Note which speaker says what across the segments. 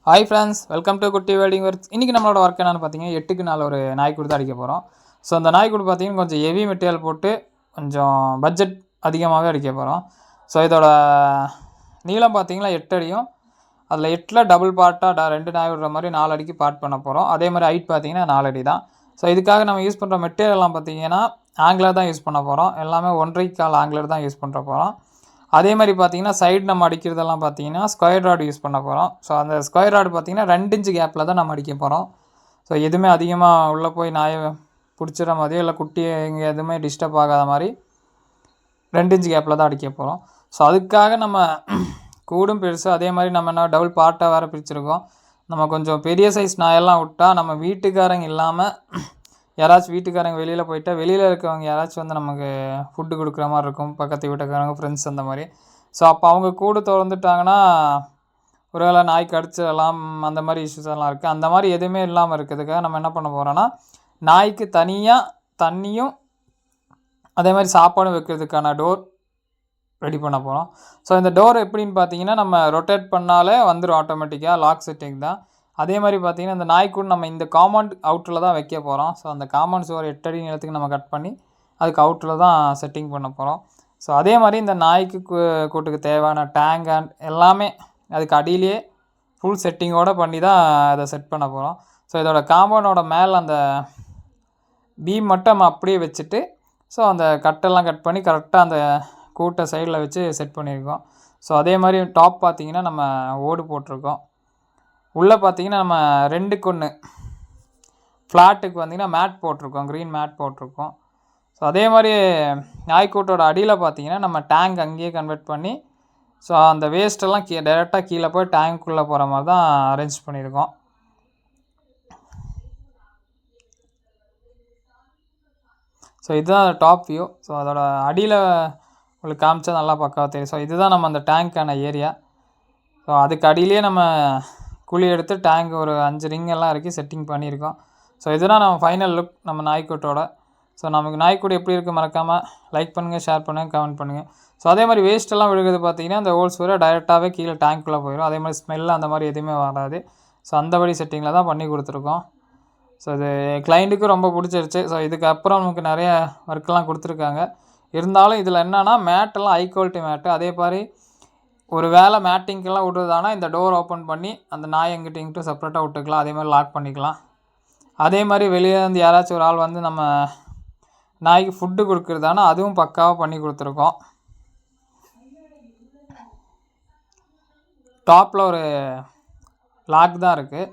Speaker 1: Hi friends, welcome to குட்டி welding works. இன்றைக்கி நம்மளோட ஒர்க் என்னென்னு பார்த்தீங்கன்னா 8க்கு 4 ஒரு நாய்க்கூடு தான் அடிக்க போகிறோம். ஸோ அந்த நாய்க்கூடு பார்த்தீங்கன்னா கொஞ்சம் ஹெவி மெட்டீரியல் போட்டு கொஞ்சம் பட்ஜெட் அதிகமாகவே அடிக்க போகிறோம். ஸோ இதோட நீளம் பார்த்தீங்கன்னா 8 அடியும், அதில் 8ல் டபுள் பார்ட்டாக 2 நாய் விடுற மாதிரி 4 அடிக்கு பார்ட் பண்ண போகிறோம். அதே மாதிரி ஹைட் பார்த்தீங்கன்னா 4 அடி தான். ஸோ இதுக்காக நம்ம யூஸ் பண்ணுற மெட்டீரியல்லாம் பார்த்தீங்கன்னா ஆங்கிலர் தான் யூஸ் பண்ண போகிறோம். எல்லாமே 1.5 கால் ஆங்கிலர் தான் யூஸ் பண்ணுற போகிறோம். அதே மாதிரி பார்த்தீங்கன்னா சைடு நம்ம அடிக்கிறதெல்லாம் பார்த்தீங்கன்னா ஸ்கொயர் ராடு யூஸ் பண்ண போகிறோம். ஸோ அந்த ஸ்கொயர் ராடு பார்த்தீங்கன்னா 2 இன்ச்சு கேப்பில் தான் நம்ம அடிக்க போகிறோம். ஸோ எதுவுமே அதிகமாக உள்ளே போய் நாயை பிடிச்சிட மாதிரியோ இல்லை குட்டி இங்கே எதுவுமே டிஸ்டர்ப் ஆகாத மாதிரி 2 இன்ச்சு கேப்பில் தான் அடிக்க போகிறோம். ஸோ அதுக்காக நம்ம கூடும் பெருசு, அதே மாதிரி நம்ம என்ன டபுள் பார்ட்டாக வேறு பிரிச்சுருக்கோம். நம்ம கொஞ்சம் பெரிய சைஸ் நாயெல்லாம் விட்டால் நம்ம வீட்டுக்காரங்க இல்லாமல் யாராச்சும் வீட்டுக்காரங்க வெளியில் போயிட்டால் வெளியில் இருக்கவங்க யாராச்சும் வந்து நமக்கு ஃபுட்டு கொடுக்குற மாதிரி இருக்கும், பக்கத்து வீட்டுக்காரங்க, ஃப்ரெண்ட்ஸ் அந்த மாதிரி. ஸோ அப்போ அவங்க கூடு திறந்துட்டாங்கன்னா ஒரு வேளை நாய் கடிச்சிடலாம், அந்த மாதிரி இஷ்யூஸ் எல்லாம் இருக்குது. அந்த மாதிரி எதுவுமே இல்லாமல் இருக்கிறதுக்காக நம்ம என்ன பண்ண போகிறோன்னா நாய்க்கு தனியாக தண்ணியும் அதே மாதிரி சாப்பாடும் வைக்கிறதுக்கான டோர் ரெடி பண்ண போகிறோம். ஸோ இந்த டோர் எப்படின்னு பார்த்தீங்கன்னா நம்ம ரொட்டேட் பண்ணாலே வந்துடும், ஆட்டோமேட்டிக்காக லாக் செட்டிங் தான். அதே மாதிரி பார்த்திங்கன்னா இந்த நாய்க்கூடு நம்ம இந்த காம்பவுண்ட் அவுட்டரில் தான் வைக்க போகிறோம். ஸோ அந்த காம்பவுண்ட் சுவர் 8 அடி நீளத்துக்கு நம்ம கட் பண்ணி அதுக்கு அவுட்டரில் தான் செட்டிங் பண்ண போகிறோம். ஸோ அதே மாதிரி இந்த நாய்க்கு கூட்டுக்கு தேவையான டேங்க் அண்ட் எல்லாமே அதுக்கு அடியிலேயே ஃபுல் செட்டிங்கோடு பண்ணி தான் அதை செட் பண்ண போகிறோம். ஸோ இதோட காம்பவுண்டோட மேலே அந்த பீம் மட்டும் நம்ம அப்படியே வச்சுட்டு ஸோ அந்த கட்டெல்லாம் கட் பண்ணி கரெக்டாக அந்த கூட்டை சைடில் வச்சு செட் பண்ணியிருக்கோம். ஸோ அதே மாதிரி டாப் பார்த்திங்கன்னா நம்ம ஓடு போட்டிருக்கோம். உள்ளே பார்த்தீங்கன்னா நம்ம 2க்கு 1 ஃப்ளாட்டுக்கு வந்திங்கன்னா மேட் போட்டிருக்கோம், க்ரீன் மேட் போட்டிருக்கோம். ஸோ அதே மாதிரி நாய்க்கூட்டோட அடியில் பார்த்தீங்கன்னா நம்ம டேங்க் அங்கேயே கன்வெர்ட் பண்ணி ஸோ அந்த வேஸ்ட்டெல்லாம் டைரெக்டாக கீழே போய் டேங்க்குள்ளே போகிற மாதிரி தான் அரேஞ்ச் பண்ணியிருக்கோம். ஸோ இதுதான் டாப் வியூ. ஸோ அதோட அடியில் உங்களுக்கு காமிச்சா நல்லா பக்காவாக தெரியும். ஸோ இதுதான் நம்ம அந்த டேங்க்கான ஏரியா. ஸோ அதுக்கு அடியிலே நம்ம குழி எடுத்து டேங்க் ஒரு 5 ரிங் எல்லாம் இறக்கி செட்டிங் பண்ணியிருக்கோம். ஸோ இதுதான் நம்ம ஃபைனல் லுக் நம்ம நாய்க்கூட்டோட. ஸோ நமக்கு நாய்க்கூடு எப்படி இருக்குது மறக்காமல் லைக் பண்ணுங்கள், ஷேர் பண்ணுங்கள், கமெண்ட் பண்ணுங்கள். ஸோ அதே மாதிரி வேஸ்ட்டெல்லாம் விழுகிறது பார்த்தீங்கன்னா அந்த ஹோல்ஸ் வர டைரெக்டாகவே கீழே டேங்க்குள்ளே போயிடும். அதே மாதிரி ஸ்மெல் அந்த மாதிரி எதுவுமே வராது. ஸோ அந்தபடி செட்டிங்கில் தான் பண்ணி கொடுத்துருக்கோம். ஸோ இது கிளைண்ட்டுக்கு ரொம்ப பிடிச்சிருச்சு. ஸோ இதுக்கப்புறம் நமக்கு நிறைய ஒர்க்கெலாம் கொடுத்துருக்காங்க. இருந்தாலும் இதில் என்னென்னா மேட்டெல்லாம் ஹை குவாலிட்டி மேட்டு. அதே மாதிரி ஒரு வேளை மேட்டிங்கெல்லாம் விடுறதானா இந்த டோர் ஓப்பன் பண்ணி அந்த நாய் எங்கிட்ட இங்கிட்டும் செப்பரேட்டாக விட்டுக்கலாம், அதே மாதிரி லாக் பண்ணிக்கலாம். அதே மாதிரி வெளியே வந்து யாராச்சும் ஒரு ஆள் வந்து நம்ம நாய்க்கு ஃபுட்டு கொடுக்குறதானா அதுவும் பக்காவாக பண்ணி கொடுத்துருக்கோம். டாப்பில் ஒரு லாக் தான் இருக்குது.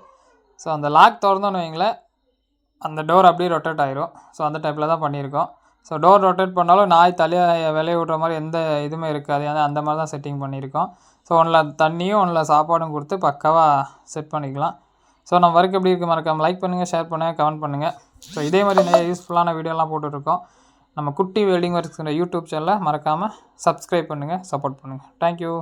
Speaker 1: ஸோ அந்த லாக் திறந்தோன்னு வைங்களேன் அந்த டோர் அப்படியே ரொட்டேட் ஆகிரும். ஸோ அந்த டைப்பில் தான் பண்ணியிருக்கோம். ஸோ டோர் ரொட்டேட் பண்ணாலும் நாய் தலையை விளைய விடுற மாதிரி எந்த இதுவுமே இருக்காது, ஏன்னா அந்த மாதிரி தான் செட்டிங் பண்ணியிருக்கோம். ஸோ ஒன்றில் தண்ணியும் ஒன்றில் சாப்பாடும் கொடுத்து பக்காவாக செட் பண்ணிக்கலாம். ஸோ நம்ம ஒர்க் எப்படி இருக்குது மறக்காமல் லைக் பண்ணுங்கள், ஷேர் பண்ணுங்கள், கமெண்ட் பண்ணுங்கள். ஸோ இதே மாதிரி நிறைய யூஸ்ஃபுல்லான வீடியோலாம் போட்டுட்ருக்கோம். நம்ம குட்டி வெல்டிங் ஒர்க்ஸ்ங்கிற யூடியூப் சேனலை மறக்காமல் சப்ஸ்கிரைப் பண்ணுங்கள், சப்போர்ட் பண்ணுங்கள். தேங்க்யூ.